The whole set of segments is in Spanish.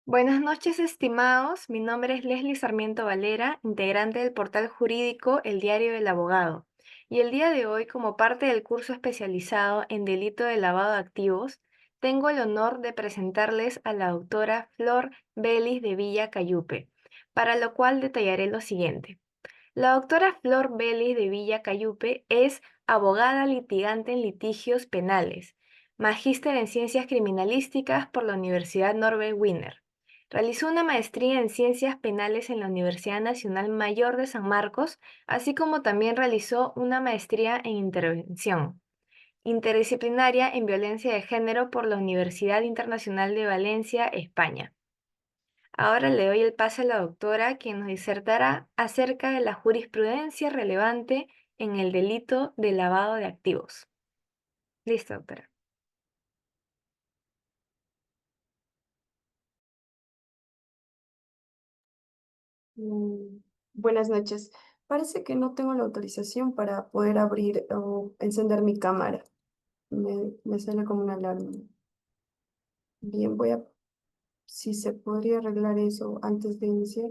Buenas noches, estimados. Mi nombre es Leslie Sarmiento Valera, integrante del portal jurídico El Diario del Abogado. Y el día de hoy, como parte del curso especializado en delito de lavado de activos, tengo el honor de presentarles a la doctora Flor Belis de Villa Cayupe, para lo cual detallaré lo siguiente. La doctora Flor Belis de Villa Cayupe es abogada litigante en litigios penales, magíster en ciencias criminalísticas por la Universidad Norbert Wiener. Realizó una maestría en Ciencias Penales en la Universidad Nacional Mayor de San Marcos, así como también realizó una maestría en Intervención interdisciplinaria en Violencia de Género por la Universidad Internacional de Valencia, España. Ahora le doy el pase a la doctora, quien nos disertará acerca de la jurisprudencia relevante en el delito de lavado de activos. Listo, doctora. Mm, Buenas noches. Parece que no tengo la autorización para poder abrir o encender mi cámara. Me sale como una alarma. Bien, si se podría arreglar eso antes de iniciar.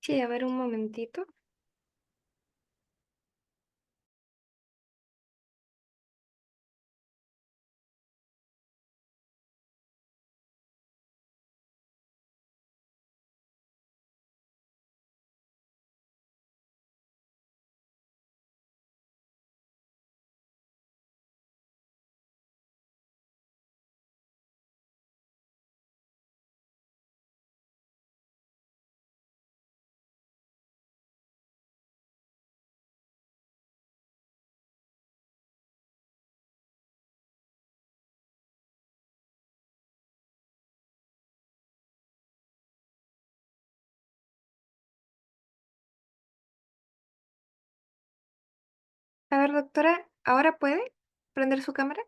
Sí, a ver un momentito. A ver, doctora, ¿ahora puede prender su cámara?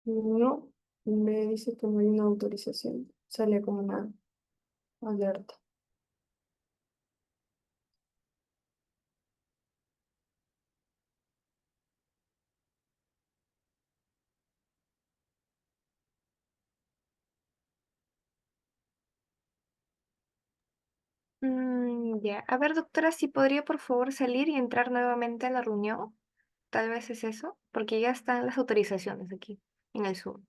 No, me dice que no hay una autorización. Sale como una alerta. Ya. A ver, doctora, si podría por favor salir y entrar nuevamente a la reunión. Tal vez es eso, porque ya están las autorizaciones aquí en el Zoom.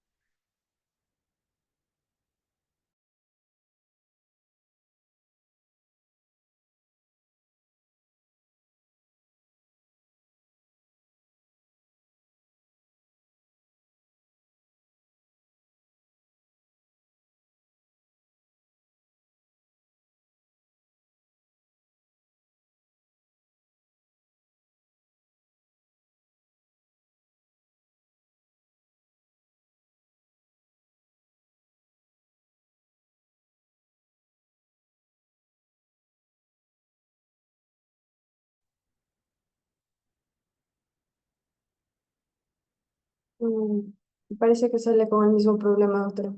Mm, Parece que sale con el mismo problema, doctora.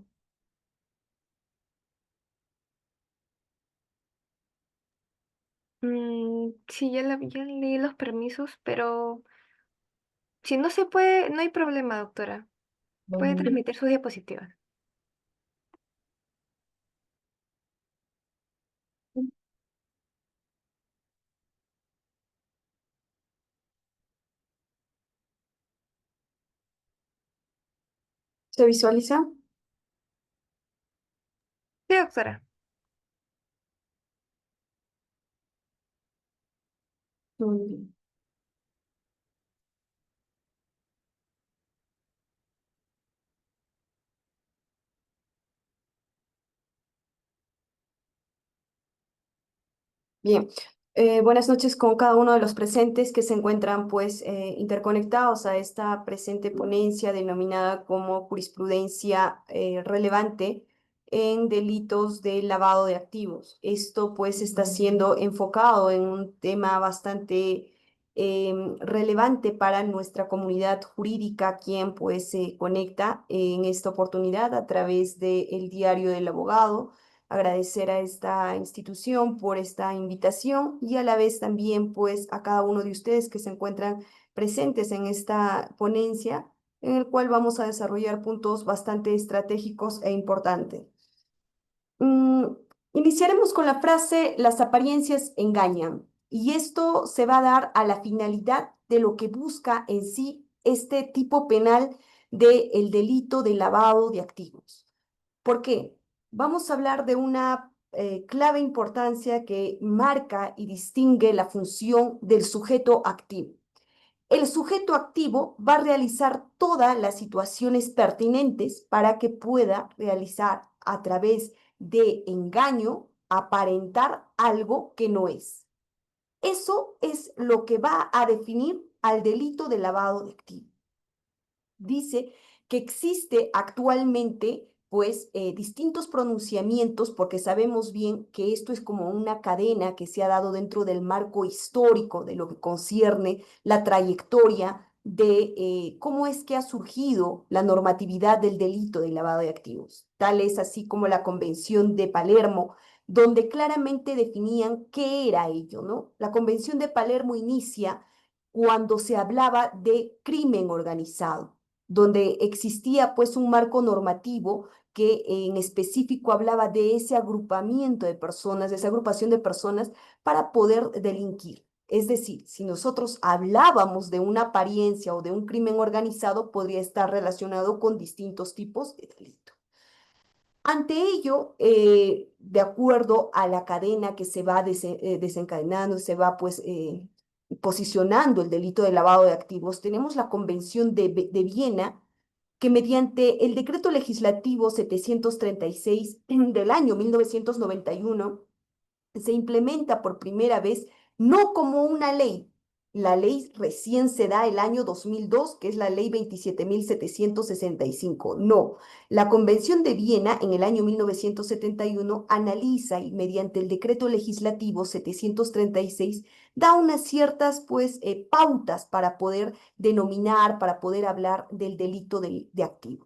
Sí, ya leí los permisos, pero si no se puede, no hay problema, doctora. Puede transmitir sus diapositivas. ¿Se visualiza? Sí, doctora. Muy bien. Bien, buenas noches con cada uno de los presentes que se encuentran pues interconectados a esta presente ponencia denominada como jurisprudencia relevante en delitos de lavado de activos. Esto pues está siendo enfocado en un tema bastante relevante para nuestra comunidad jurídica, quien pues se conecta en esta oportunidad a través del Diario del Abogado agradecer a esta institución por esta invitación y a la vez también pues a cada uno de ustedes que se encuentran presentes en esta ponencia en el cual vamos a desarrollar puntos bastante estratégicos e importantes. Mm, Iniciaremos con la frase las apariencias engañan y esto se va a dar a la finalidad de lo que busca en sí este tipo penal del delito de lavado de activos. ¿Por qué? Vamos a hablar de una clave importancia que marca y distingue la función del sujeto activo. El sujeto activo va a realizar todas las situaciones pertinentes para que pueda realizar a través de engaño, aparentar algo que no es. Eso es lo que va a definir al delito de lavado de activos. Dice que existe actualmente pues distintos pronunciamientos porque sabemos bien que esto es como una cadena que se ha dado dentro del marco histórico de lo que concierne la trayectoria de cómo es que ha surgido la normatividad del delito de lavado de activos. Tal es así como la Convención de Palermo, donde claramente definían qué era ello, ¿no? La Convención de Palermo inicia cuando se hablaba de crimen organizado donde existía pues un marco normativo que en específico hablaba de ese agrupamiento de personas, de esa agrupación de personas para poder delinquir. Es decir, si nosotros hablábamos de una apariencia o de un crimen organizado, podría estar relacionado con distintos tipos de delito. Ante ello, de acuerdo a la cadena que se va desencadenando, se va pues posicionando el delito de lavado de activos, tenemos la Convención de Viena, que mediante el decreto legislativo 736 del año 1991 se implementa por primera vez no como una ley. La ley recién se da el año 2002, que es la ley 27.765. No, la Convención de Viena en el año 1971 analiza y mediante el decreto legislativo 736 da unas ciertas pues pautas para poder denominar, para poder hablar del delito de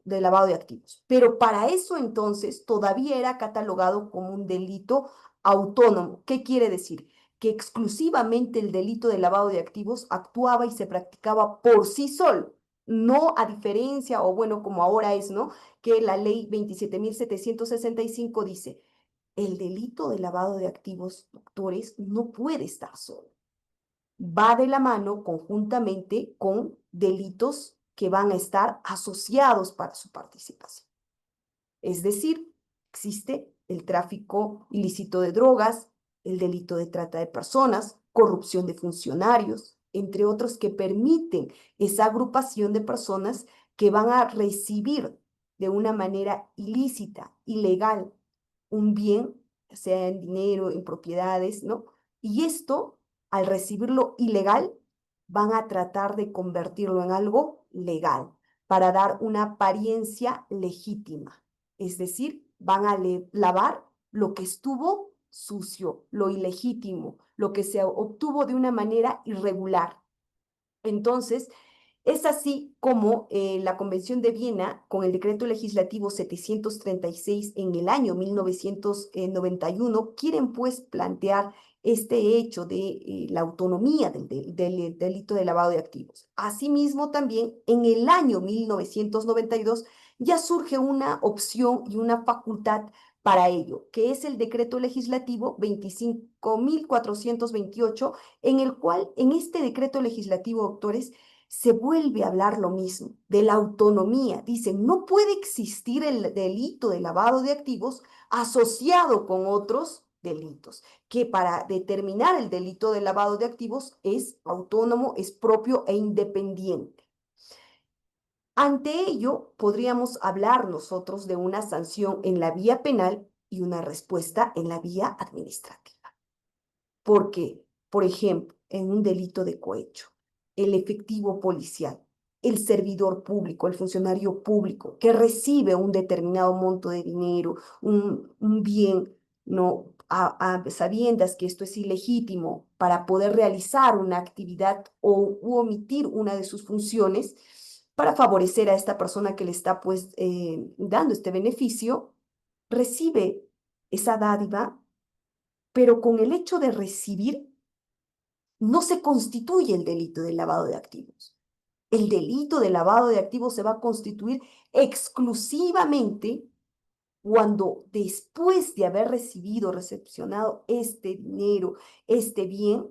lavado de activos. Pero para eso entonces todavía era catalogado como un delito autónomo. ¿Qué quiere decir? Que exclusivamente el delito de lavado de activos actuaba y se practicaba por sí solo, no a diferencia, o bueno, como ahora es, ¿no? Que la ley 27.765 dice, el delito de lavado de activos, doctores, no puede estar solo. Va de la mano conjuntamente con delitos que van a estar asociados para su participación. Es decir, existe el tráfico ilícito de drogas, el delito de trata de personas, corrupción de funcionarios, entre otros que permiten esa agrupación de personas que van a recibir de una manera ilícita, ilegal, un bien, sea en dinero, en propiedades, ¿no? Y esto, al recibirlo ilegal, van a tratar de convertirlo en algo legal para dar una apariencia legítima. Es decir, van a lavar lo que estuvo sucio, lo ilegítimo, lo que se obtuvo de una manera irregular. Entonces, es así como la Convención de Viena, con el decreto legislativo 736 en el año 1991, quieren pues plantear este hecho de la autonomía del delito de lavado de activos. Asimismo, también en el año 1992 ya surge una opción y una facultad para ello, que es el decreto legislativo 25.428, en el cual, en este decreto legislativo, doctores, se vuelve a hablar lo mismo, de la autonomía. Dicen, no puede existir el delito de lavado de activos asociado con otros delitos, que para determinar el delito de lavado de activos es autónomo, es propio e independiente. Ante ello, podríamos hablar nosotros de una sanción en la vía penal y una respuesta en la vía administrativa. Porque, por ejemplo, en un delito de cohecho, el efectivo policial, el servidor público, el funcionario público que recibe un determinado monto de dinero, un bien, no a sabiendas que esto es ilegítimo para poder realizar una actividad o omitir una de sus funciones para favorecer a esta persona que le está pues dando este beneficio, recibe esa dádiva, pero con el hecho de recibir no se constituye el delito de lavado de activos. El delito de lavado de activos se va a constituir exclusivamente cuando después de haber recibido, recepcionado este dinero, este bien,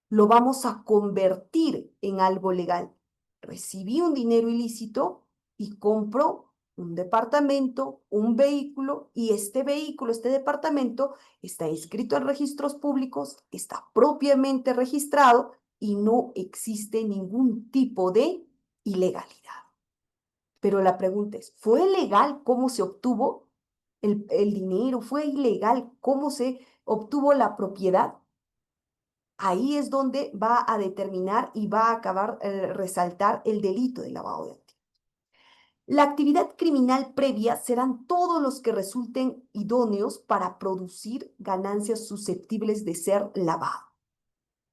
lo vamos a convertir en algo legal. Recibí un dinero ilícito y compro un departamento, un vehículo, y este vehículo, este departamento, está inscrito en registros públicos, está propiamente registrado y no existe ningún tipo de ilegalidad. Pero la pregunta es, ¿fue legal cómo se obtuvo el dinero? ¿Fue ilegal cómo se obtuvo la propiedad? Ahí es donde va a determinar y va a acabar resaltar el delito de lavado de activos. La actividad criminal previa serán todos los que resulten idóneos para producir ganancias susceptibles de ser lavado.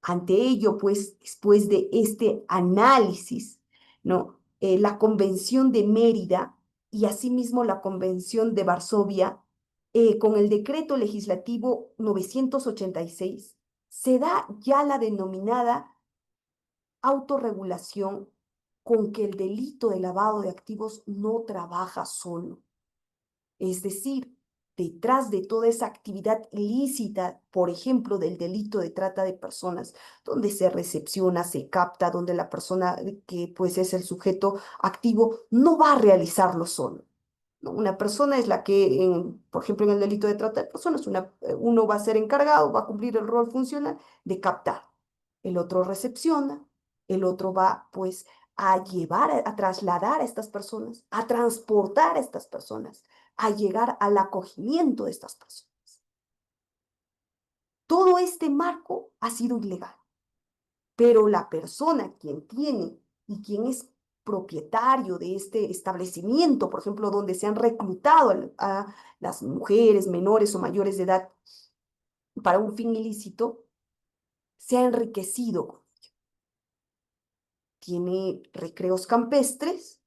Ante ello, pues, después de este análisis, ¿no? La Convención de Mérida y asimismo la Convención de Varsovia, con el decreto legislativo 986, se da ya la denominada autorregulación con que el delito de lavado de activos no trabaja solo. Es decir, detrás de toda esa actividad ilícita, por ejemplo, del delito de trata de personas, donde se recepciona, se capta, donde la persona que pues es el sujeto activo no va a realizarlo solo. ¿No? Una persona es la que, por ejemplo, en el delito de trata de personas, uno va a ser encargado, va a cumplir el rol funcional de captar. El otro recepciona, el otro va pues a llevar, a trasladar a estas personas, a transportar a estas personas, a llegar al acogimiento de estas personas. Todo este marco ha sido ilegal, pero la persona quien tiene y quien es propietario de este establecimiento, por ejemplo, donde se han reclutado a las mujeres menores o mayores de edad para un fin ilícito, se ha enriquecido. Tiene recreos campestres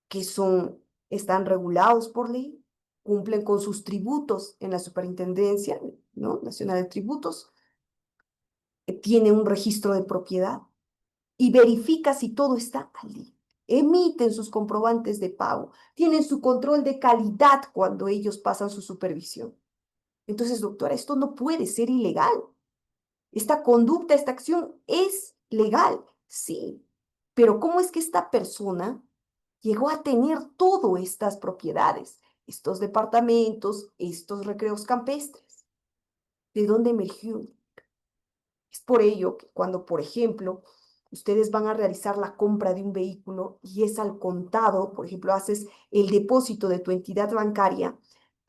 que están regulados por ley, cumplen con sus tributos en la Superintendencia, ¿no? Nacional de Tributos, tiene un registro de propiedad y verifica si todo está al día. Emiten sus comprobantes de pago, tienen su control de calidad cuando ellos pasan su supervisión. Entonces, doctora, esto no puede ser ilegal. Esta conducta, esta acción es legal, sí, pero ¿cómo es que esta persona llegó a tener todas estas propiedades, estos departamentos, estos recreos campestres? ¿De dónde emergió? Es por ello que cuando, por ejemplo, ustedes van a realizar la compra de un vehículo y es al contado, por ejemplo, haces el depósito de tu entidad bancaria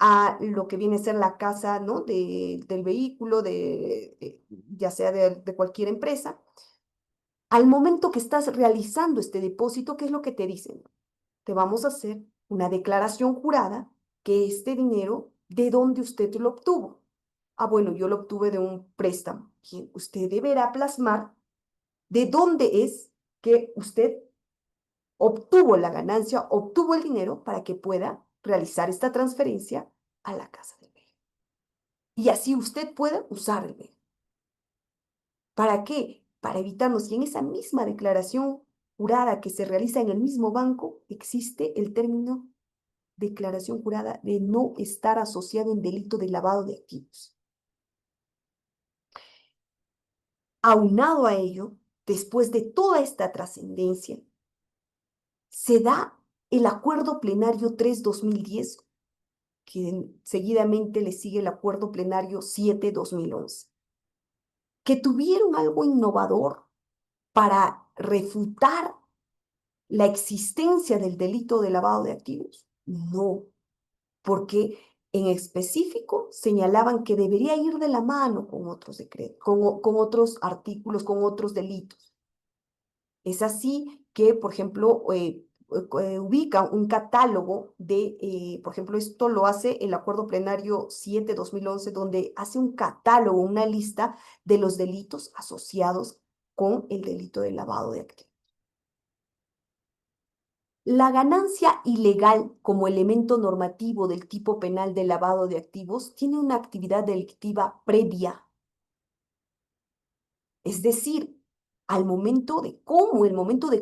a lo que viene a ser la casa, ¿no? Del vehículo, ya sea de cualquier empresa. Al momento que estás realizando este depósito, ¿qué es lo que te dicen? Te vamos a hacer una declaración jurada que este dinero, ¿de dónde usted lo obtuvo? Ah, bueno, yo lo obtuve de un préstamo. Y usted deberá plasmar de dónde es que usted obtuvo la ganancia, obtuvo el dinero para que pueda realizar esta transferencia a la casa del bien. Y así usted pueda usar el bien. ¿Para qué? Para evitarnos si en esa misma declaración jurada que se realiza en el mismo banco existe el término declaración jurada de no estar asociado en delito de lavado de activos. Aunado a ello, después de toda esta trascendencia, se da el Acuerdo Plenario 3/2010, que seguidamente le sigue el Acuerdo Plenario 7/2011, que tuvieron algo innovador para refutar la existencia del delito de lavado de activos. No, porque en específico señalaban que debería ir de la mano con otros decretos, con otros artículos, con otros delitos. Es así que, por ejemplo, ubica un catálogo por ejemplo, esto lo hace el Acuerdo Plenario 7/2011, donde hace un catálogo, una lista de los delitos asociados con el delito de lavado de activos. La ganancia ilegal como elemento normativo del tipo penal de lavado de activos tiene una actividad delictiva previa, es decir, el momento de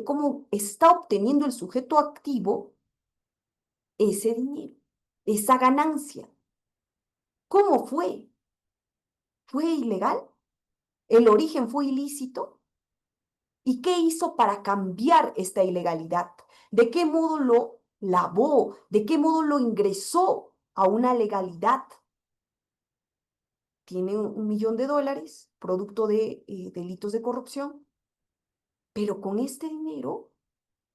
cómo está obteniendo el sujeto activo ese dinero, esa ganancia. ¿Cómo fue? ¿Fue ilegal? ¿El origen fue ilícito? ¿Y qué hizo para cambiar esta ilegalidad? ¿De qué modo lo lavó? ¿De qué modo lo ingresó a una legalidad? Tiene un millón de dólares, producto de delitos de corrupción, pero con este dinero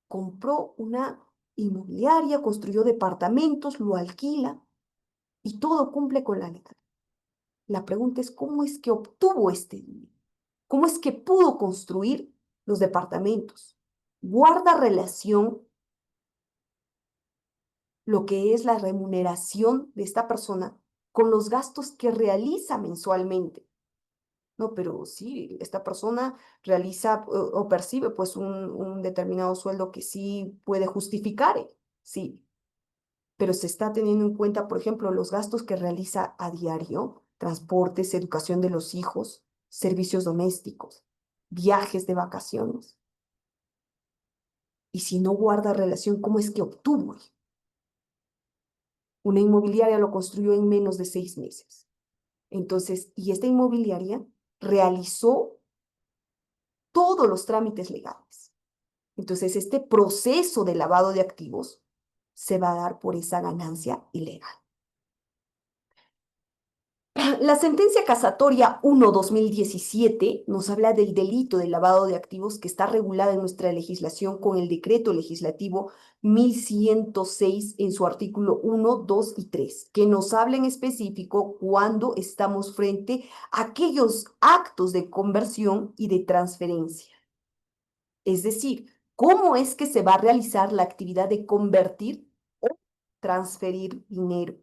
compró una inmobiliaria, construyó departamentos, lo alquila y todo cumple con la legalidad. La pregunta es, ¿cómo es que obtuvo este dinero? ¿Cómo es que pudo construir los departamentos? ¿Guarda relación lo que es la remuneración de esta persona con los gastos que realiza mensualmente? No, pero sí, esta persona realiza o percibe pues un determinado sueldo que sí puede justificar, sí, pero se está teniendo en cuenta, por ejemplo, los gastos que realiza a diario, transportes, educación de los hijos, servicios domésticos, viajes de vacaciones. Y si no guarda relación, ¿cómo es que obtuvo? Una inmobiliaria lo construyó en menos de 6 meses. Entonces, y esta inmobiliaria realizó todos los trámites legales. Entonces, este proceso de lavado de activos se va a dar por esa ganancia ilegal. La sentencia casatoria 1/2017 nos habla del delito de lavado de activos que está regulada en nuestra legislación con el decreto legislativo 1106 en su artículo 1, 2 y 3, que nos habla en específico cuando estamos frente a aquellos actos de conversión y de transferencia. Es decir, ¿cómo es que se va a realizar la actividad de convertir o transferir dinero?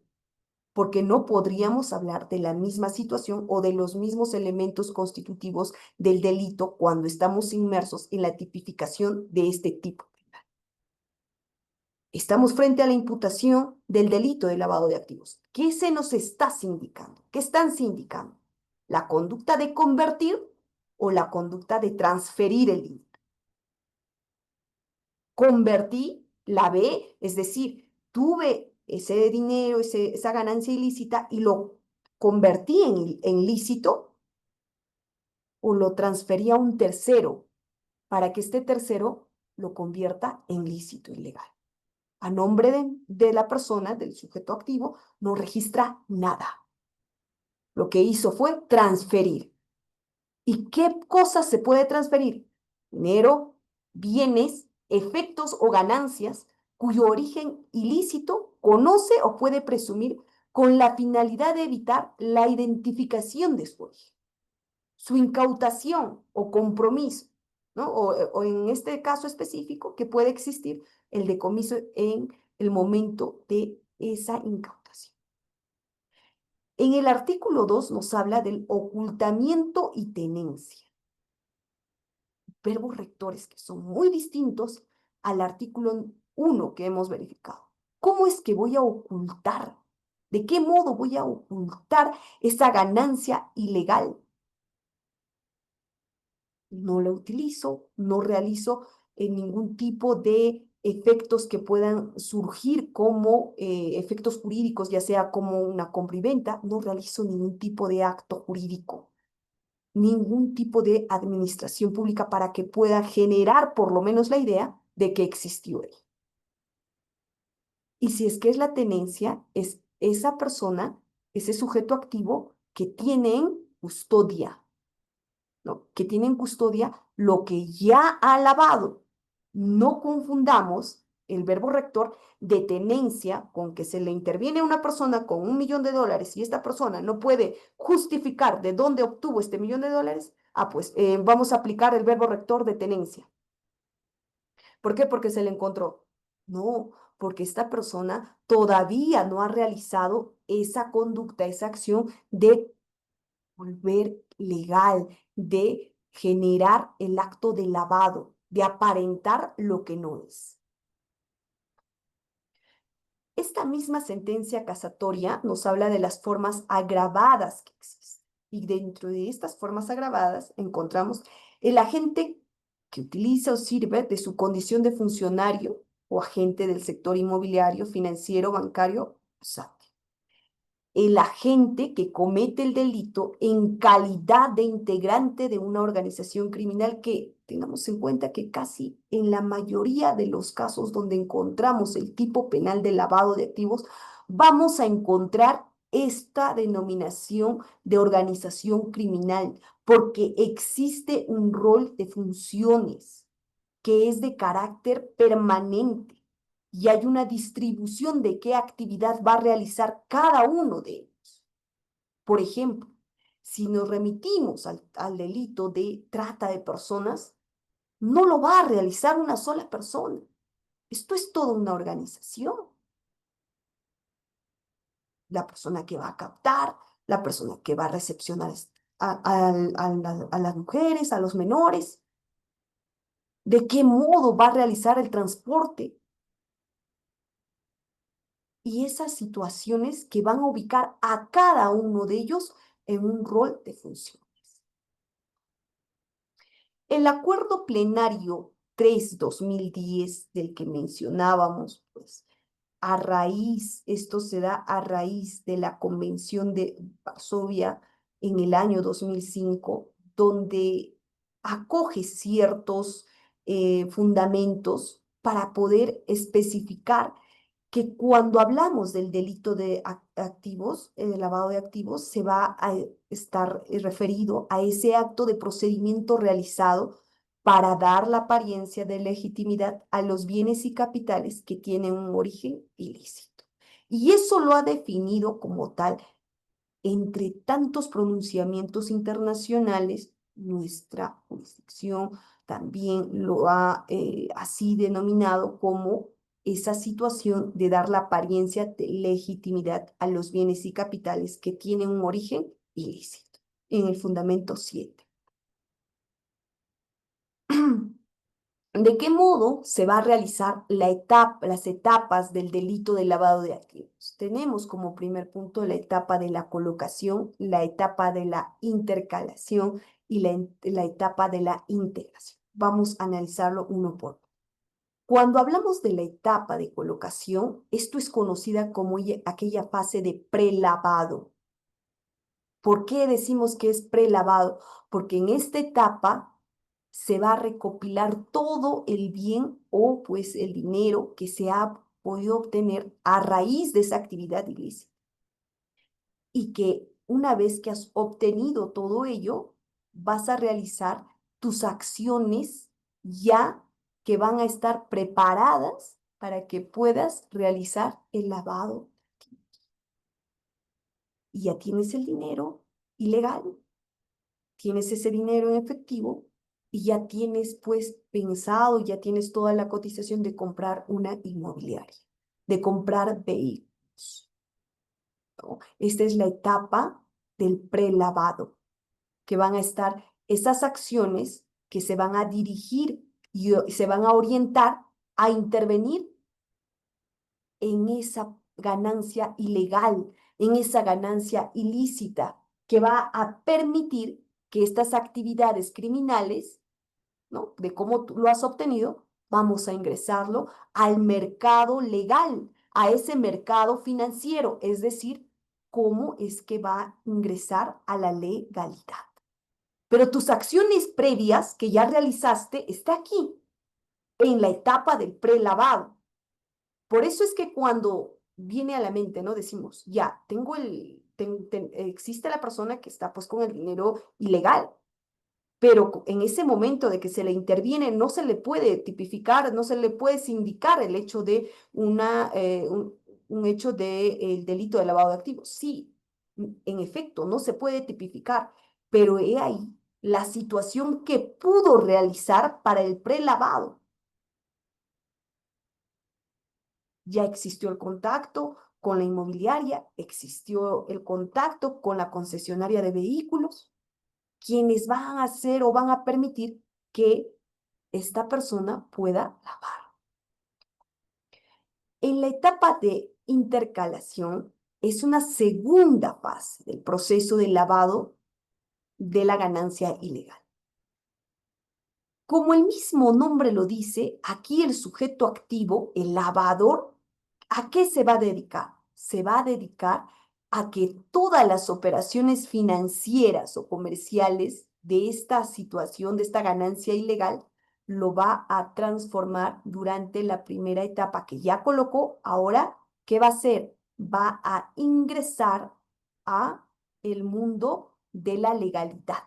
Porque no podríamos hablar de la misma situación o de los mismos elementos constitutivos del delito cuando estamos inmersos en la tipificación de este tipo. Estamos frente a la imputación del delito de lavado de activos. ¿Qué se nos está sindicando? ¿Qué están sindicando? ¿La conducta de convertir o la conducta de transferir el dinero? Convertí, lavé, es decir, tuve ese dinero, esa ganancia ilícita y lo convertí en lícito o lo transferí a un tercero para que este tercero lo convierta en lícito ilegal. A nombre de la persona, del sujeto activo, no registra nada. Lo que hizo fue transferir. ¿Y qué cosas se puede transferir? Dinero, bienes, efectos o ganancias cuyo origen ilícito conoce o puede presumir con la finalidad de evitar la identificación de su origen, su incautación o compromiso, ¿no? O en este caso específico, que puede existir el decomiso en el momento de esa incautación. En el artículo 2 nos habla del ocultamiento y tenencia, verbos rectores que son muy distintos al artículo 1 que hemos verificado. ¿Cómo es que voy a ocultar? ¿De qué modo voy a ocultar esa ganancia ilegal? No la utilizo, no realizo ningún tipo de efectos que puedan surgir como efectos jurídicos, ya sea como una compra y venta, no realizo ningún tipo de acto jurídico, ningún tipo de administración pública para que pueda generar por lo menos la idea de que existió él. Y si es que es la tenencia, es esa persona, ese sujeto activo que tiene en custodia, ¿no? Que tiene en custodia lo que ya ha lavado. No confundamos el verbo rector de tenencia con que se le interviene a una persona con $1 millón y esta persona no puede justificar de dónde obtuvo este $1 millón. Pues vamos a aplicar el verbo rector de tenencia. ¿Por qué? Porque se le encontró. No, porque esta persona todavía no ha realizado esa conducta, esa acción de volver legal, de generar el acto de lavado, de aparentar lo que no es. Esta misma sentencia casatoria nos habla de las formas agravadas que existen. Y dentro de estas formas agravadas encontramos el agente que utiliza o sirve de su condición de funcionario o agente del sector inmobiliario, financiero, bancario, o sea, el agente que comete el delito en calidad de integrante de una organización criminal que tengamos en cuenta que casi en la mayoría de los casos donde encontramos el tipo penal de lavado de activos, vamos a encontrar esta denominación de organización criminal, porque existe un rol de funciones que es de carácter permanente y hay una distribución de qué actividad va a realizar cada uno de ellos. Por ejemplo, si nos remitimos al delito de trata de personas, no lo va a realizar una sola persona. Esto es toda una organización. La persona que va a captar, la persona que va a recepcionar a las mujeres, a los menores, de qué modo va a realizar el transporte, y esas situaciones que van a ubicar a cada uno de ellos en un rol de funciones. El acuerdo plenario 3/2010 del que mencionábamos, pues esto se da a raíz de la Convención de Varsovia en el año 2005, donde acoge ciertos fundamentos para poder especificar que cuando hablamos del delito de activos, el lavado de activos, se va a estar referido a ese acto de procedimiento realizado para dar la apariencia de legitimidad a los bienes y capitales que tienen un origen ilícito. Y eso lo ha definido como tal entre tantos pronunciamientos internacionales. Nuestra jurisdicción también lo ha así denominado como esa situación de dar la apariencia de legitimidad a los bienes y capitales que tienen un origen ilícito, en el fundamento 7. ¿De qué modo se va a realizar las etapas del delito de lavado de activos? Tenemos como primer punto la etapa de la colocación, la etapa de la intercalación y la etapa de la integración. Vamos a analizarlo uno por uno. Cuando hablamos de la etapa de colocación, esto es conocida como aquella fase de prelavado. ¿Por qué decimos que es prelavado? Porque en esta etapa se va a recopilar todo el bien o pues el dinero que se ha podido obtener a raíz de esa actividad ilícita. Y que una vez que has obtenido todo ello, vas a realizar tus acciones ya que van a estar preparadas para que puedas realizar el lavado. Y ya tienes el dinero ilegal, tienes ese dinero en efectivo y ya tienes pues pensado, ya tienes toda la cotización de comprar una inmobiliaria, de comprar vehículos, ¿no? Esta es la etapa del prelavado, que van a estar esas acciones que se van a dirigir y se van a orientar a intervenir en esa ganancia ilegal, en esa ganancia ilícita, que va a permitir que estas actividades criminales, ¿no? De cómo tú lo has obtenido, vamos a ingresarlo al mercado legal, a ese mercado financiero, es decir, cómo es que va a ingresar a la legalidad. Pero tus acciones previas que ya realizaste está aquí, en la etapa del prelavado. Por eso es que cuando viene a la mente, ¿no? Decimos, ya, existe la persona que está pues con el dinero ilegal, pero en ese momento de que se le interviene no se le puede tipificar, no se le puede sindicar el hecho de un hecho de delito de lavado de activos. Sí, en efecto, no se puede tipificar, pero he ahí la situación que pudo realizar para el prelavado. Ya existió el contacto con la inmobiliaria, existió el contacto con la concesionaria de vehículos, quienes van a hacer o van a permitir que esta persona pueda lavar. En la etapa de intercalación es una segunda fase del proceso de lavado de la ganancia ilegal. Como el mismo nombre lo dice, aquí el sujeto activo, el lavador, ¿a qué se va a dedicar? Se va a dedicar a que todas las operaciones financieras o comerciales de esta situación, de esta ganancia ilegal, lo va a transformar durante la primera etapa que ya colocó. Ahora, ¿qué va a hacer? Va a ingresar a el mundo de la legalidad.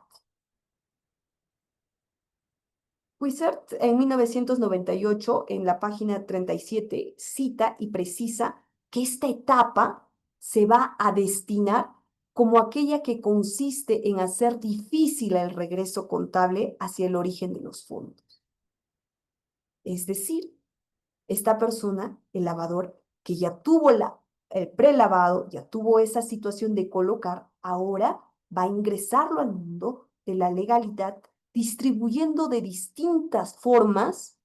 Wizard en 1998, en la página 37, cita y precisa que esta etapa se va a destinar como aquella que consiste en hacer difícil el regreso contable hacia el origen de los fondos. Es decir, esta persona, el lavador, que ya tuvo el prelavado, ya tuvo esa situación de colocar, ahora va a ingresarlo al mundo de la legalidad, distribuyendo de distintas formas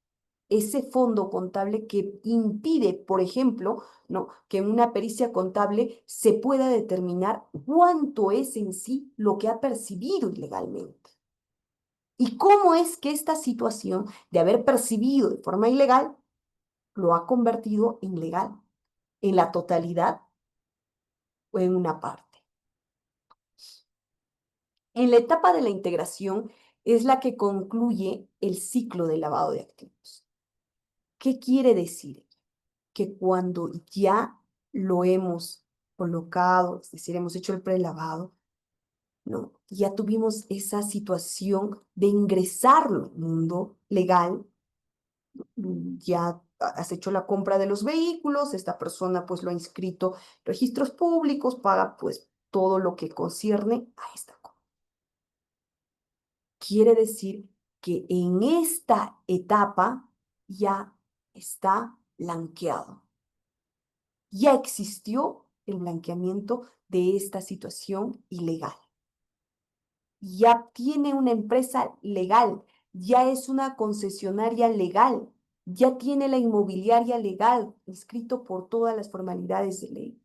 ese fondo contable que impide, por ejemplo, ¿no?, que en una pericia contable se pueda determinar cuánto es en sí lo que ha percibido ilegalmente. ¿Y cómo es que esta situación de haber percibido de forma ilegal lo ha convertido en legal, en la totalidad o en una parte? En la etapa de la integración es la que concluye el ciclo de lavado de activos. ¿Qué quiere decir? Que cuando ya lo hemos colocado, es decir, hemos hecho el prelavado, ¿no?, ya tuvimos esa situación de ingresarlo al mundo legal. Ya has hecho la compra de los vehículos, esta persona pues lo ha inscrito en registros públicos, paga pues todo lo que concierne a esta compra. Quiere decir que en esta etapa ya está blanqueado. Ya existió el blanqueamiento de esta situación ilegal. Ya tiene una empresa legal, ya es una concesionaria legal, ya tiene la inmobiliaria legal, inscrito por todas las formalidades de ley.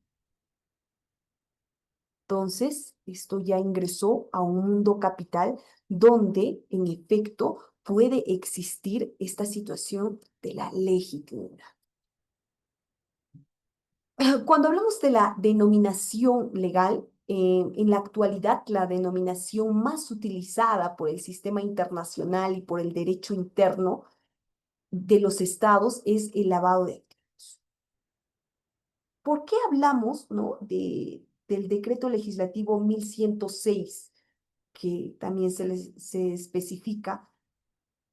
Entonces, esto ya ingresó a un mundo capital donde, en efecto, puede existir esta situación de la legitimidad. Cuando hablamos de la denominación legal, en la actualidad la denominación más utilizada por el sistema internacional y por el derecho interno de los estados es el lavado de activos. ¿Por qué hablamos, no, del decreto legislativo 1106, que también se especifica?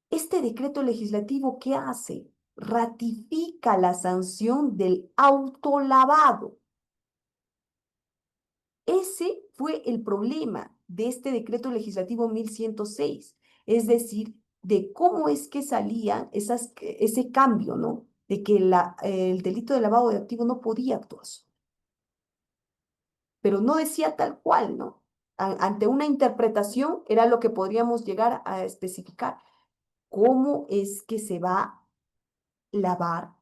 Este decreto legislativo, ¿qué hace? Ratifica la sanción del autolavado. Ese fue el problema de este decreto legislativo 1106, es decir, de cómo es que salía ese cambio, ¿no? De que el delito de lavado de activos no podía actuar, pero no decía tal cual, ¿no? Ante una interpretación era lo que podríamos llegar a especificar. ¿Cómo es que se va a lavar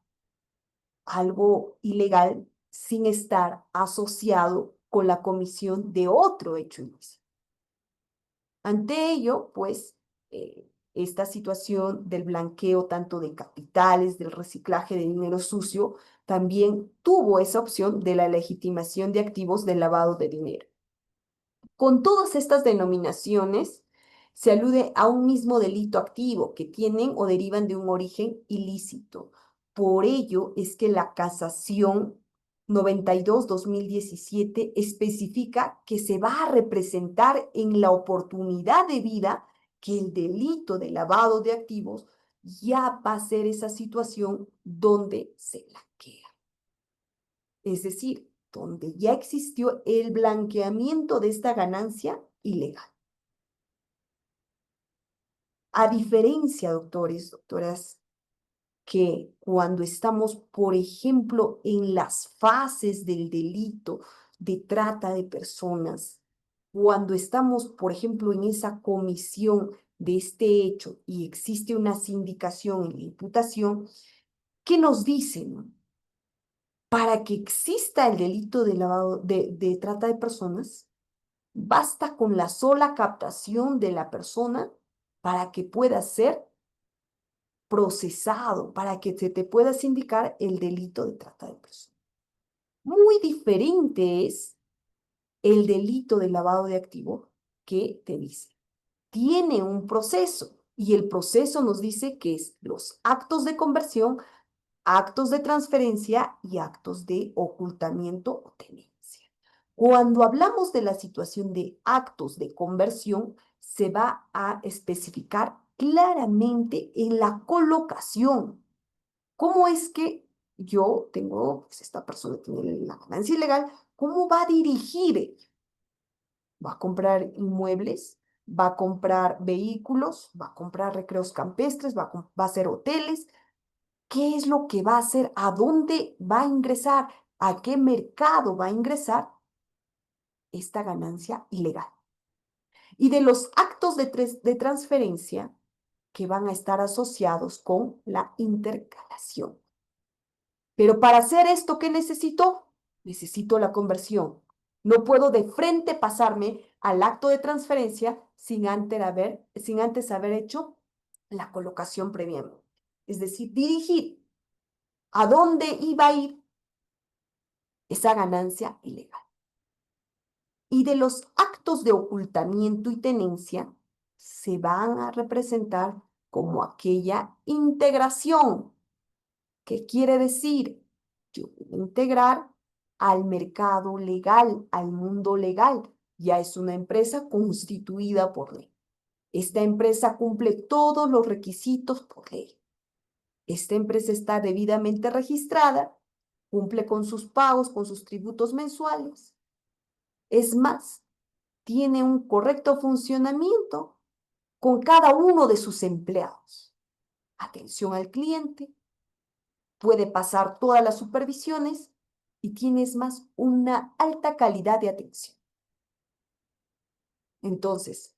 algo ilegal sin estar asociado con la comisión de otro hecho ilícito? Ante ello, pues, esta situación del blanqueo tanto de capitales, del reciclaje de dinero sucio, también tuvo esa opción de la legitimación de activos del lavado de dinero. Con todas estas denominaciones, se alude a un mismo delito activo que tienen o derivan de un origen ilícito. Por ello es que la Casación 92/2017 especifica que se va a representar en la oportunidad de vida que el delito de lavado de activos ya va a ser esa situación donde se blanquea. Es decir, donde ya existió el blanqueamiento de esta ganancia ilegal. A diferencia, doctores, doctoras, que cuando estamos, por ejemplo, en las fases del delito de trata de personas, cuando estamos, por ejemplo, en esa comisión de este hecho y existe una sindicación en la imputación, ¿qué nos dicen? Para que exista el delito de lavado de trata de personas, basta con la sola captación de la persona para que pueda ser procesado, para que se te pueda sindicar el delito de trata de personas. Muy diferente es el delito de lavado de activo que te dice. Tiene un proceso y el proceso nos dice que es los actos de conversión, actos de transferencia y actos de ocultamiento o tenencia. Cuando hablamos de la situación de actos de conversión, se va a especificar claramente en la colocación. ¿Cómo es que yo tengo, pues esta persona tiene la ganancia ilegal, cómo va a dirigir? ¿Va a comprar inmuebles? ¿Va a comprar vehículos? ¿Va a comprar recreos campestres? ¿Va a hacer hoteles? ¿Qué es lo que va a hacer? ¿A dónde va a ingresar? ¿A qué mercado va a ingresar esta ganancia ilegal? Y de los actos de transferencia que van a estar asociados con la intercalación. Pero para hacer esto, ¿qué necesito? Necesito la conversión. No puedo de frente pasarme al acto de transferencia sin antes haber hecho la colocación previamente. Es decir, dirigir a dónde iba a ir esa ganancia ilegal. Y de los actos de ocultamiento y tenencia se van a representar como aquella integración. ¿Qué quiere decir? Yo voy a integrar al mercado legal, al mundo legal. Ya es una empresa constituida por ley. Esta empresa cumple todos los requisitos por ley. Esta empresa está debidamente registrada, cumple con sus pagos, con sus tributos mensuales. Es más, tiene un correcto funcionamiento con cada uno de sus empleados. Atención al cliente, puede pasar todas las supervisiones y tienes más una alta calidad de atención. Entonces,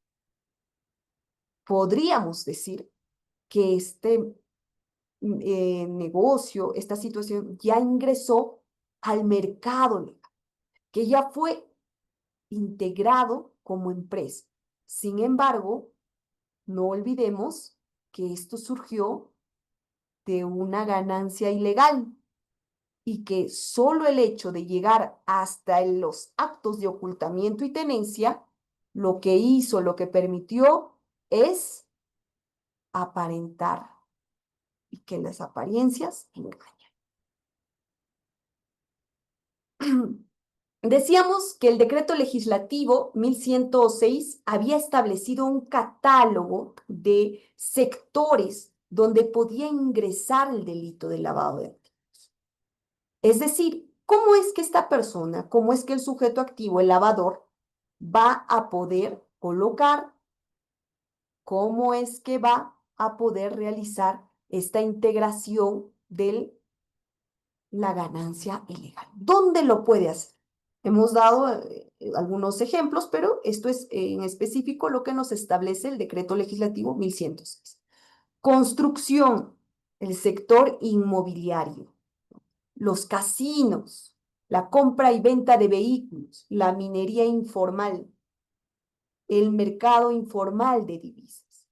podríamos decir que este negocio, esta situación ya ingresó al mercado legal, que ya fue integrado como empresa. Sin embargo, no olvidemos que esto surgió de una ganancia ilegal y que solo el hecho de llegar hasta los actos de ocultamiento y tenencia, lo que hizo, lo que permitió es aparentar y que las apariencias engañan. Decíamos que el decreto legislativo 1106 había establecido un catálogo de sectores donde podía ingresar el delito de lavado de activos. Es decir, ¿cómo es que esta persona, cómo es que el sujeto activo, el lavador, va a poder colocar, cómo es que va a poder realizar esta integración de la ganancia ilegal? ¿Dónde lo puede hacer? Hemos dado algunos ejemplos, pero esto es en específico lo que nos establece el decreto legislativo 1106. Construcción, el sector inmobiliario, los casinos, la compra y venta de vehículos, la minería informal, el mercado informal de divisas,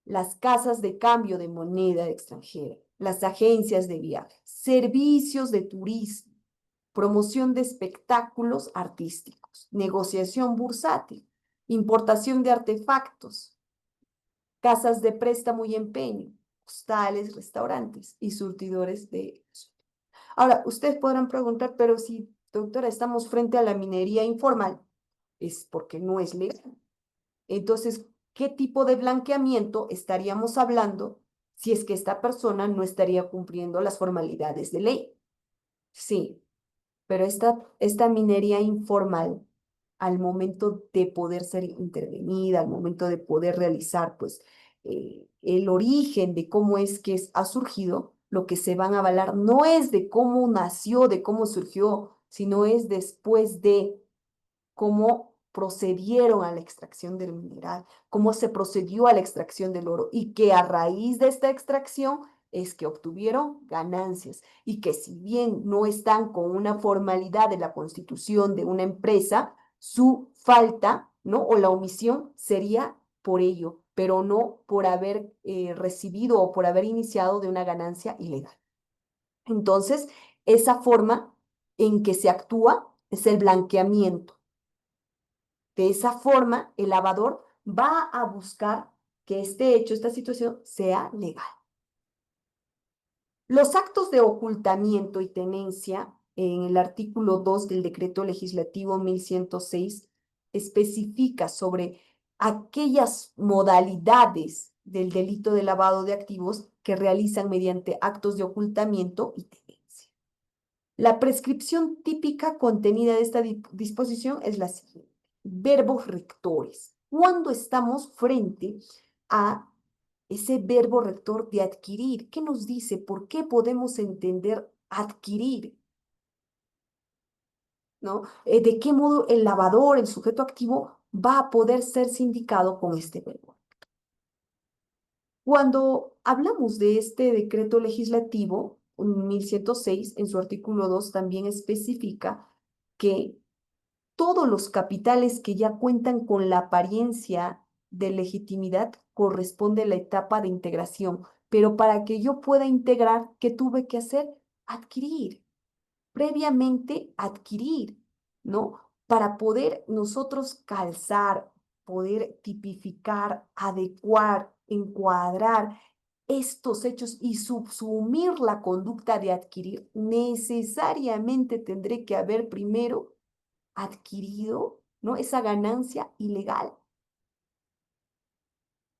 las casas de cambio de moneda extranjera, las agencias de viaje, servicios de turismo, promoción de espectáculos artísticos, negociación bursátil, importación de artefactos, casas de préstamo y empeño, hostales, restaurantes y surtidores de... Ahora, ustedes podrán preguntar, pero si, doctora, estamos frente a la minería informal, es porque no es legal. Entonces, ¿qué tipo de blanqueamiento estaríamos hablando si es que esta persona no estaría cumpliendo las formalidades de ley? Sí, pero esta minería informal, al momento de poder ser intervenida, al momento de poder realizar, pues, el origen de cómo es que ha surgido, lo que se van a avalar no es de cómo nació, de cómo surgió, sino es después de cómo procedieron a la extracción del mineral, cómo se procedió a la extracción del oro y que a raíz de esta extracción es que obtuvieron ganancias y que si bien no están con una formalidad de la constitución de una empresa, su falta, ¿no? O la omisión sería por ello, pero no por haber recibido o por haber iniciado de una ganancia ilegal. Entonces, esa forma en que se actúa es el blanqueamiento. De esa forma, el lavador va a buscar que este hecho, esta situación, sea legal. Los actos de ocultamiento y tenencia, en el artículo 2 del decreto legislativo 1106, especifica sobre aquellas modalidades del delito de lavado de activos que realizan mediante actos de ocultamiento y tenencia. La prescripción típica contenida en esta disposición es la siguiente. Verbos rectores. Cuando estamos frente a ese verbo rector de adquirir, ¿qué nos dice? ¿Por qué podemos entender adquirir? ¿No? ¿De qué modo el lavador, el sujeto activo, va a poder ser sindicado con este verbo? Cuando hablamos de este decreto legislativo, 1106, en su artículo 2 también especifica que todos los capitales que ya cuentan con la apariencia de legitimidad corresponde a la etapa de integración. Pero para que yo pueda integrar, ¿qué tuve que hacer? Adquirir, previamente adquirir, ¿no? Para poder nosotros calzar, poder tipificar, adecuar, encuadrar estos hechos y subsumir la conducta de adquirir, necesariamente tendré que haber primero adquirido, ¿no? Esa ganancia ilegal.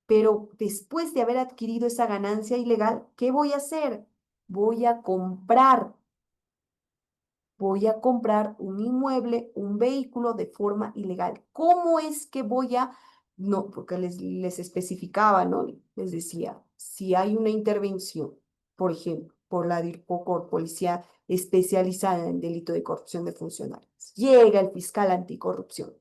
Pero después de haber adquirido esa ganancia ilegal, ¿qué voy a hacer? Voy a comprar. Voy a comprar un inmueble, un vehículo de forma ilegal. ¿Cómo es que voy a...? No, porque les especificaba, ¿no? Les decía, si hay una intervención, por ejemplo, por la DIRCOCOR, Policía Especializada en Delito de Corrupción de Funcionarios, llega el fiscal anticorrupción,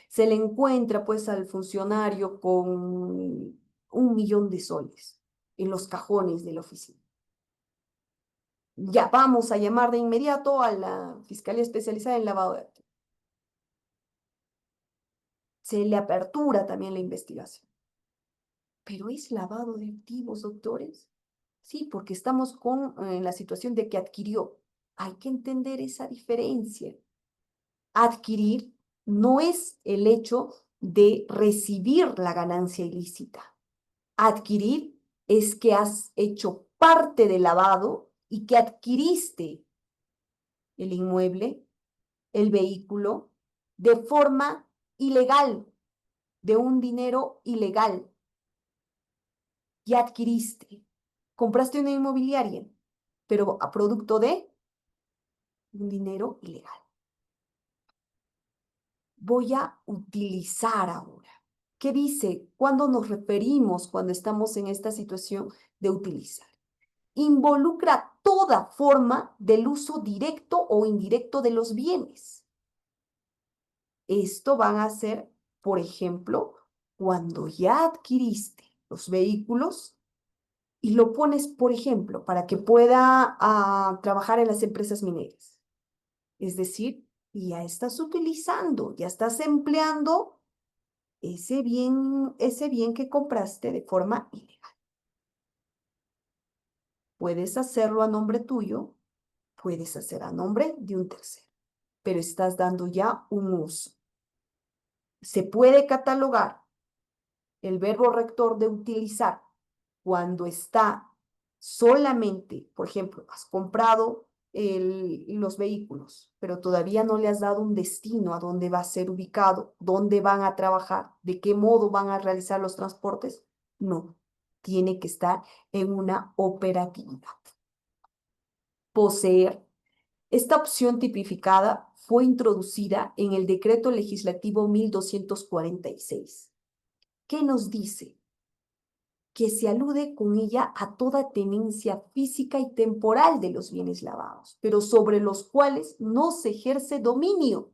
se le encuentra pues al funcionario con 1 millón de soles en los cajones de la oficina. Ya vamos a llamar de inmediato a la Fiscalía Especializada en Lavado de Activos. Se le apertura también la investigación. ¿Pero es lavado de activos, doctores? Sí, porque estamos con la situación de que adquirió. Hay que entender esa diferencia. Adquirir no es el hecho de recibir la ganancia ilícita. Adquirir es que has hecho parte del lavado y que adquiriste el inmueble, el vehículo, de forma ilegal, de un dinero ilegal. Ya adquiriste, compraste una inmobiliaria, pero a producto de un dinero ilegal. Voy a utilizar ahora. ¿Qué dice? ¿Cuándo nos referimos cuando estamos en esta situación de utilizar? Involucra toda forma del uso directo o indirecto de los bienes. Esto van a ser, por ejemplo, cuando ya adquiriste los vehículos y lo pones, por ejemplo, para que pueda trabajar en las empresas mineras. Es decir, ya estás utilizando, ya estás empleando ese bien que compraste de forma ilegal. Puedes hacerlo a nombre tuyo, puedes hacer a nombre de un tercero, pero estás dando ya un uso. Se puede catalogar el verbo rector de utilizar cuando está solamente, por ejemplo, has comprado los vehículos, pero todavía no le has dado un destino a dónde va a ser ubicado, dónde van a trabajar, de qué modo van a realizar los transportes. No, tiene que estar en una operatividad. Poseer. Esta opción tipificada fue introducida en el decreto legislativo 1246. ¿Qué nos dice? Que se alude con ella a toda tenencia física y temporal de los bienes lavados, pero sobre los cuales no se ejerce dominio.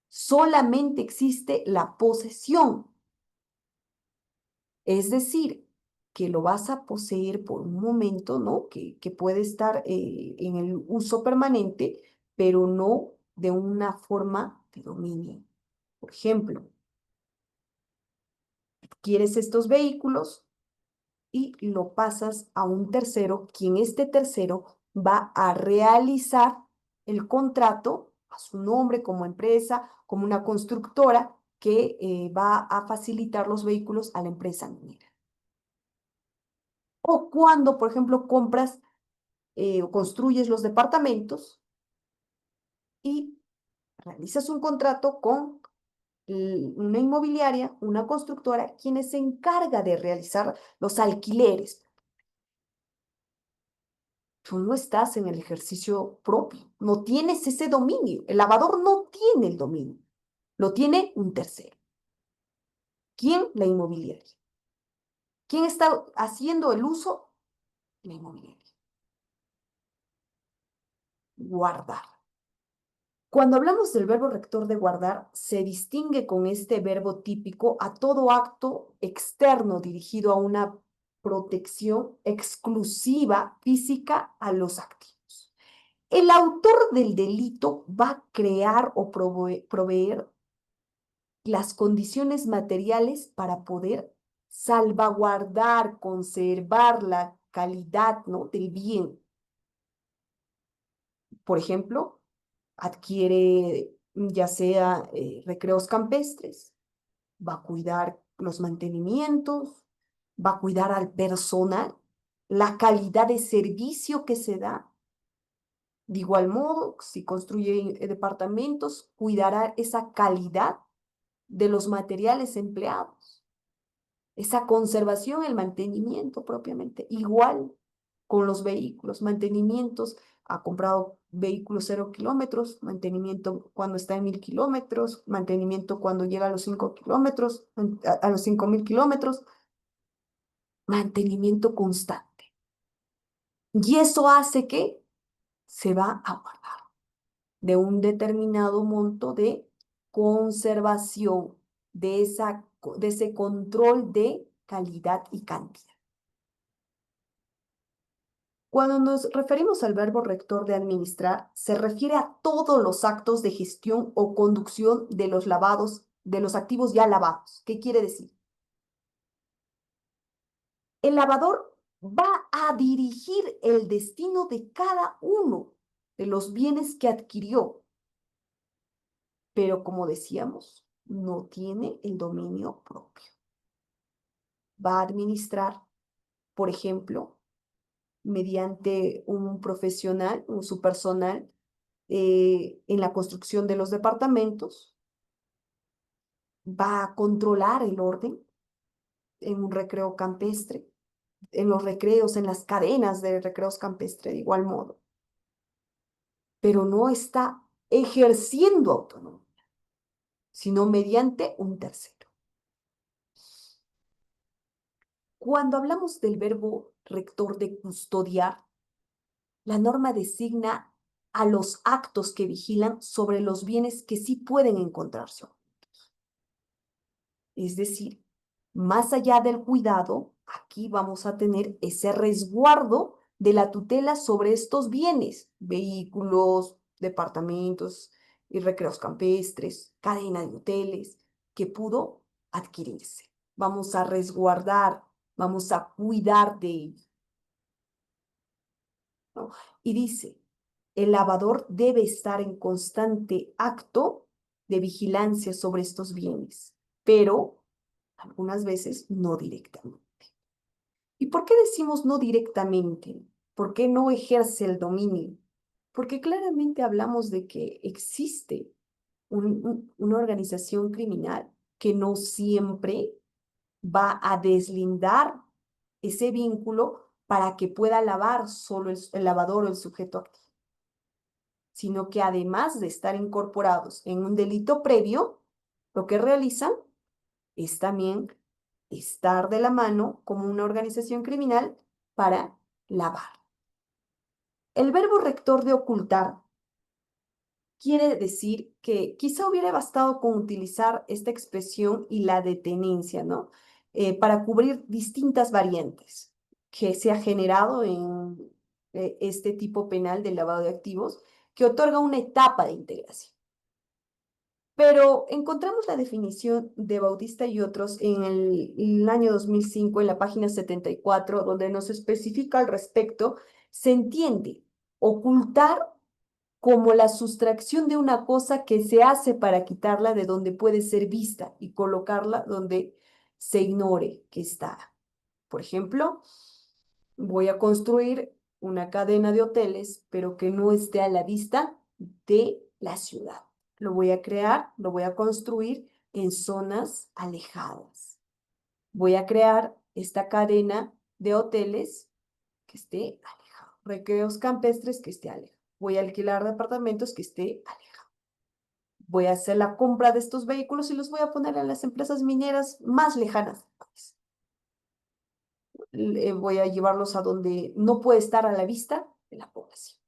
Solamente existe la posesión. Es decir, que lo vas a poseer por un momento, ¿no? Que puede estar en el uso permanente, pero no de una forma de dominio. Por ejemplo, quieres estos vehículos y lo pasas a un tercero, quien este tercero va a realizar el contrato a su nombre como empresa, como una constructora que va a facilitar los vehículos a la empresa minera. O cuando, por ejemplo, compras o construyes los departamentos y realizas un contrato con una inmobiliaria, una constructora, quien se encarga de realizar los alquileres. Tú no estás en el ejercicio propio, no tienes ese dominio. El lavador no tiene el dominio, lo tiene un tercero. ¿Quién? La inmobiliaria. ¿Quién está haciendo el uso? La inmobiliaria. Guardar. Cuando hablamos del verbo rector de guardar, se distingue con este verbo típico a todo acto externo dirigido a una protección exclusiva física a los activos. El autor del delito va a crear o proveer las condiciones materiales para poder salvaguardar, conservar la calidad, ¿no?, del bien. Por ejemplo, adquiere ya sea recreos campestres, va a cuidar los mantenimientos, va a cuidar al personal, la calidad de servicio que se da. De igual modo, si construye departamentos, cuidará esa calidad de los materiales empleados, esa conservación, el mantenimiento propiamente. Igual con los vehículos, mantenimientos, ha comprado vehículos 0 kilómetros, mantenimiento cuando está en 1000 kilómetros, mantenimiento cuando llega a los 5 kilómetros, a los 5000 kilómetros, mantenimiento constante. Y eso hace que se va a guardar de un determinado monto de conservación, de ese control de calidad y cantidad. Cuando nos referimos al verbo rector de administrar, se refiere a todos los actos de gestión o conducción de los lavados, de los activos ya lavados. ¿Qué quiere decir? El lavador va a dirigir el destino de cada uno de los bienes que adquirió, pero como decíamos, no tiene el dominio propio. Va a administrar, por ejemplo, mediante un profesional, su personal, en la construcción de los departamentos, va a controlar el orden en un recreo campestre, en los recreos, en las cadenas de recreos campestres, de igual modo, pero no está ejerciendo autonomía, sino mediante un tercero. Cuando hablamos del verbo rector de custodiar, la norma designa a los actos que vigilan sobre los bienes que sí pueden encontrarse. Es decir, más allá del cuidado, aquí vamos a tener ese resguardo de la tutela sobre estos bienes, vehículos, departamentos y recreos campestres, cadena de hoteles, que pudo adquirirse. Vamos a resguardar, vamos a cuidar de ellos, ¿no? Y dice, el lavador debe estar en constante acto de vigilancia sobre estos bienes, pero algunas veces no directamente. ¿Y por qué decimos no directamente? ¿Por qué no ejerce el dominio? Porque claramente hablamos de que existe una organización criminal que no siempre va a deslindar ese vínculo para que pueda lavar solo el lavador o el sujeto activo, sino que además de estar incorporados en un delito previo, lo que realizan es también estar de la mano como una organización criminal para lavar. El verbo rector de ocultar quiere decir que quizá hubiera bastado con utilizar esta expresión y la de tenencia, ¿no? para cubrir distintas variantes que se ha generado en este tipo penal del lavado de activos, que otorga una etapa de integración. Pero encontramos la definición de Bautista y otros en el año 2005, en la página 74, donde nos especifica al respecto. Se entiende ocultar como la sustracción de una cosa que se hace para quitarla de donde puede ser vista y colocarla donde se ignore que está. Por ejemplo, voy a construir una cadena de hoteles, pero que no esté a la vista de la ciudad. Lo voy a crear, lo voy a construir en zonas alejadas. Voy a crear esta cadena de hoteles que esté alejado. Recreos campestres que esté alejado. Voy a alquilar departamentos que esté alejado. Voy a hacer la compra de estos vehículos y los voy a poner en las empresas mineras más lejanas del país. Voy a llevarlos a donde no puede estar a la vista de la población,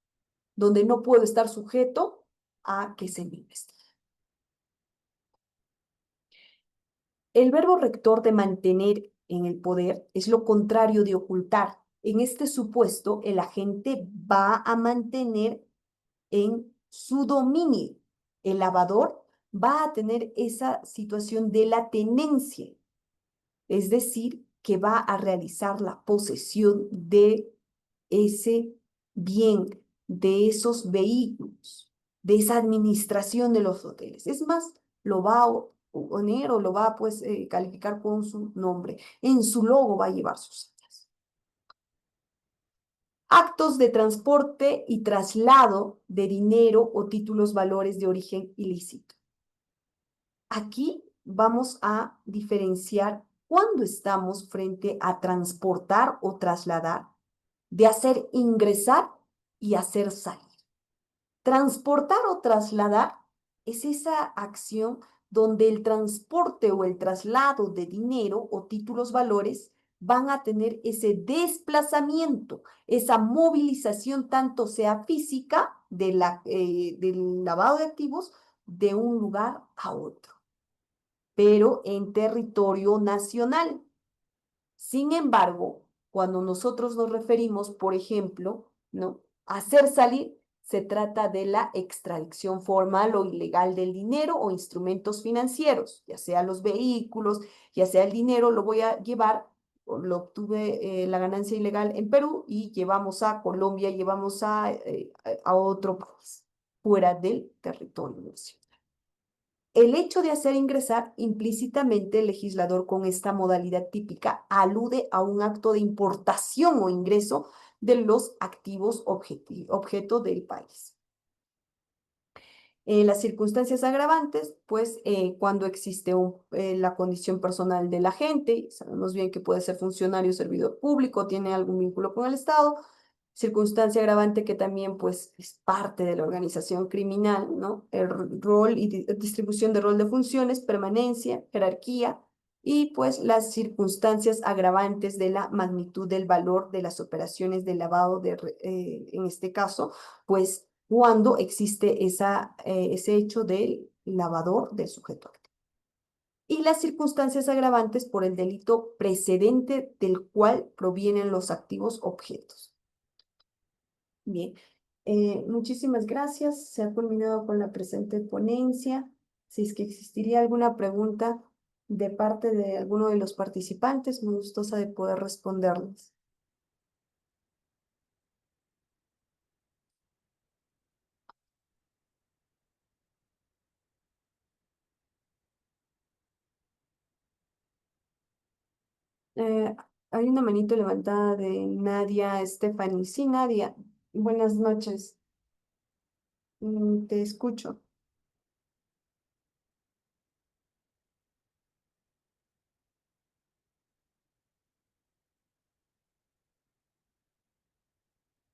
donde no puedo estar sujeto a que se me investigue. El verbo rector de mantener en el poder es lo contrario de ocultar. En este supuesto, el agente va a mantener en su dominio. El lavador va a tener esa situación de la tenencia, es decir, que va a realizar la posesión de ese bien, de esos vehículos, de esa administración de los hoteles. Es más, lo va a poner o lo va a pues, calificar con su nombre. En su logo va a llevar sus señas. Actos de transporte y traslado de dinero o títulos valores de origen ilícito. Aquí vamos a diferenciar cuando estamos frente a transportar o trasladar, de hacer ingresar y hacer salir. Transportar o trasladar es esa acción donde el transporte o el traslado de dinero o títulos valores van a tener ese desplazamiento, esa movilización, tanto sea física del lavado de activos, de un lugar a otro, pero en territorio nacional. Sin embargo, cuando nosotros nos referimos, por ejemplo, ¿no?, a hacer salir, se trata de la extracción formal o ilegal del dinero o instrumentos financieros, ya sea los vehículos, ya sea el dinero, lo voy a llevar, lo obtuve la ganancia ilegal en Perú y llevamos a Colombia, llevamos a otro país, fuera del territorio nacional. El hecho de hacer ingresar implícitamente el legislador con esta modalidad típica alude a un acto de importación o ingreso de los activos objeto del país. Las circunstancias agravantes, pues cuando existe la condición personal del agente, sabemos bien que puede ser funcionario o servidor público, tiene algún vínculo con el Estado, circunstancia agravante que también pues es parte de la organización criminal, ¿no? El rol y distribución de rol de funciones, permanencia, jerarquía y pues las circunstancias agravantes de la magnitud del valor de las operaciones de lavado en este caso, pues cuando existe ese hecho del lavador del sujeto activo. Y las circunstancias agravantes por el delito precedente del cual provienen los activos objetos. Bien, muchísimas gracias. Se ha culminado con la presente ponencia. Si es que existiría alguna pregunta de parte de alguno de los participantes, muy gustosa de poder responderles. Eh, Hay una manito levantada de Nadia Stephanie. Sí, Nadia, buenas noches. Te escucho.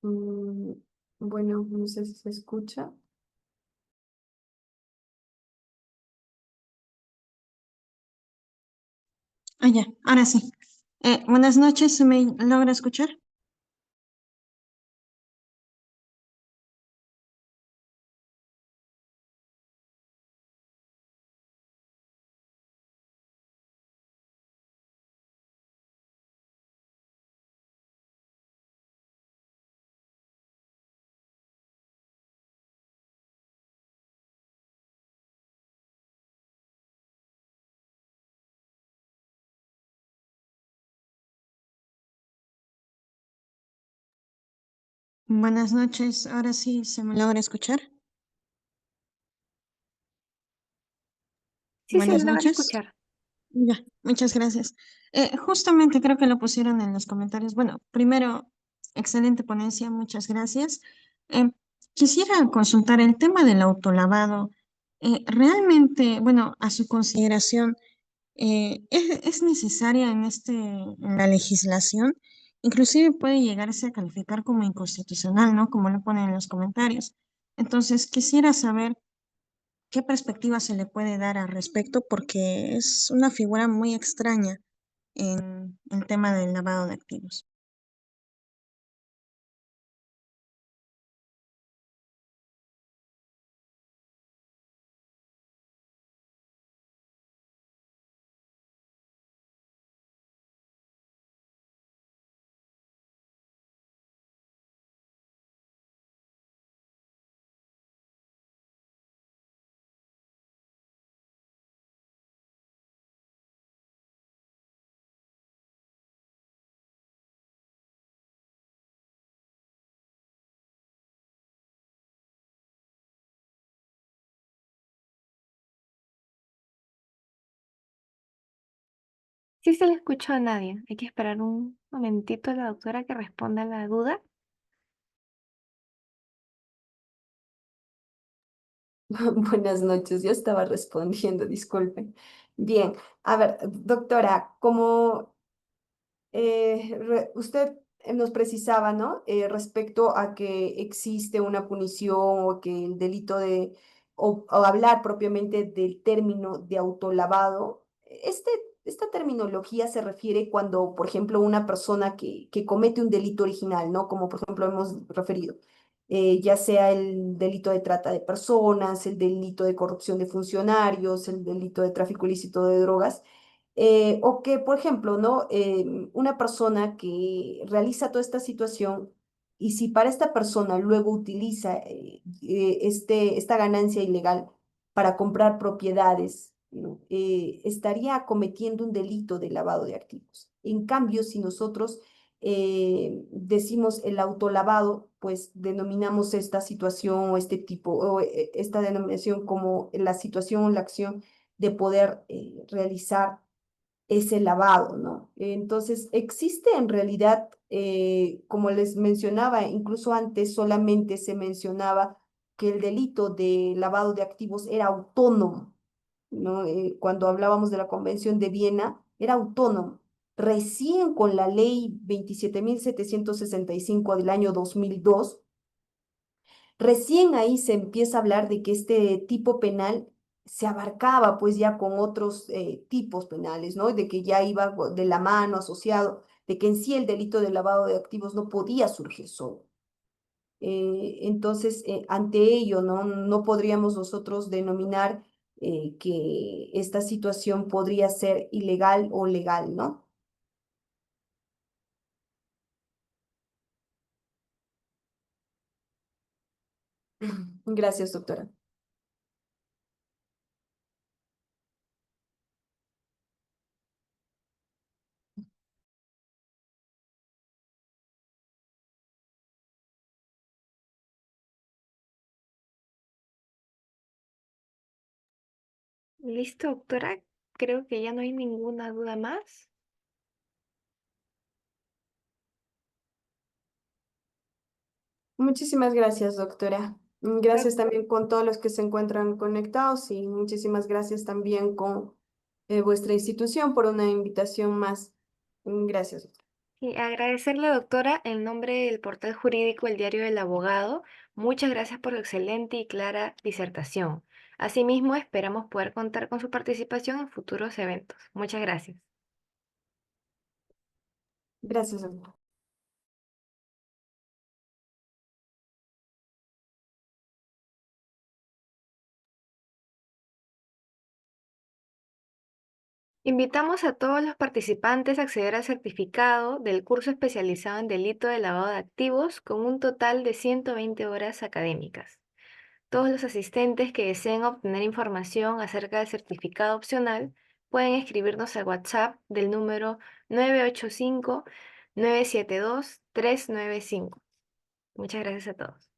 Mm, bueno, no sé si se escucha. Ah, ya, ahora sí. Buenas noches, ¿se me logra escuchar? Buenas noches. Ahora sí se me logra escuchar. Sí, se le Buenas logra noches. escuchar. Ya, muchas gracias. Justamente creo que lo pusieron en los comentarios. Bueno, primero, excelente ponencia, muchas gracias. Eh, Quisiera consultar el tema del autolavado. Realmente, bueno, a su consideración, ¿es necesaria en la legislación? Inclusive puede llegarse a calificar como inconstitucional, ¿no? Como lo ponen en los comentarios. Entonces, quisiera saber qué perspectiva se le puede dar al respecto, porque es una figura muy extraña en el tema del lavado de activos. Sí se le escuchó a nadie. Hay que esperar un momentito a la doctora que responda a la duda. Buenas noches, yo estaba respondiendo, disculpen. Bien, a ver, doctora, como usted nos precisaba, ¿no? Respecto a que existe una punición o que el delito o hablar propiamente del término de autolavado, esta terminología se refiere cuando, por ejemplo, una persona que comete un delito original, ¿no? Como por ejemplo hemos referido, ya sea el delito de trata de personas, el delito de corrupción de funcionarios, el delito de tráfico ilícito de drogas. O que, por ejemplo, ¿no? Una persona que realiza toda esta situación y si para esta persona luego utiliza esta ganancia ilegal para comprar propiedades, ¿no? Estaría cometiendo un delito de lavado de activos. En cambio, si nosotros decimos el autolavado, pues denominamos esta situación o este tipo, o esta denominación como la situación o la acción de poder realizar ese lavado, ¿no? Entonces, existe en realidad, como les mencionaba, incluso antes solamente se mencionaba que el delito de lavado de activos era autónomo, ¿no? Cuando hablábamos de la Convención de Viena, era autónomo. Recién con la ley 27.765 del año 2002 recién ahí se empieza a hablar de que este tipo penal se abarcaba pues ya con otros tipos penales, ¿no? De que ya iba de la mano asociado, de que en sí el delito de lavado de activos no podía surgir solo. Entonces, ante ello, ¿no? No podríamos nosotros denominar que esta situación podría ser ilegal o legal, ¿no? Gracias, doctora. Listo, doctora. Creo que ya no hay ninguna duda más. Muchísimas gracias, doctora. Doc- Gracias también con todos los que se encuentran conectados y muchísimas gracias también con vuestra institución por una invitación más. Gracias, doctora. Y agradecerle, doctora, en nombre del portal jurídico El Diario del Abogado. Muchas gracias por su excelente y clara disertación. Asimismo, esperamos poder contar con su participación en futuros eventos. Muchas gracias. Gracias, doctora. Invitamos a todos los participantes a acceder al certificado del curso especializado en delito de lavado de activos con un total de 120 horas académicas. Todos los asistentes que deseen obtener información acerca del certificado opcional pueden escribirnos al WhatsApp del número 985-972-395. Muchas gracias a todos.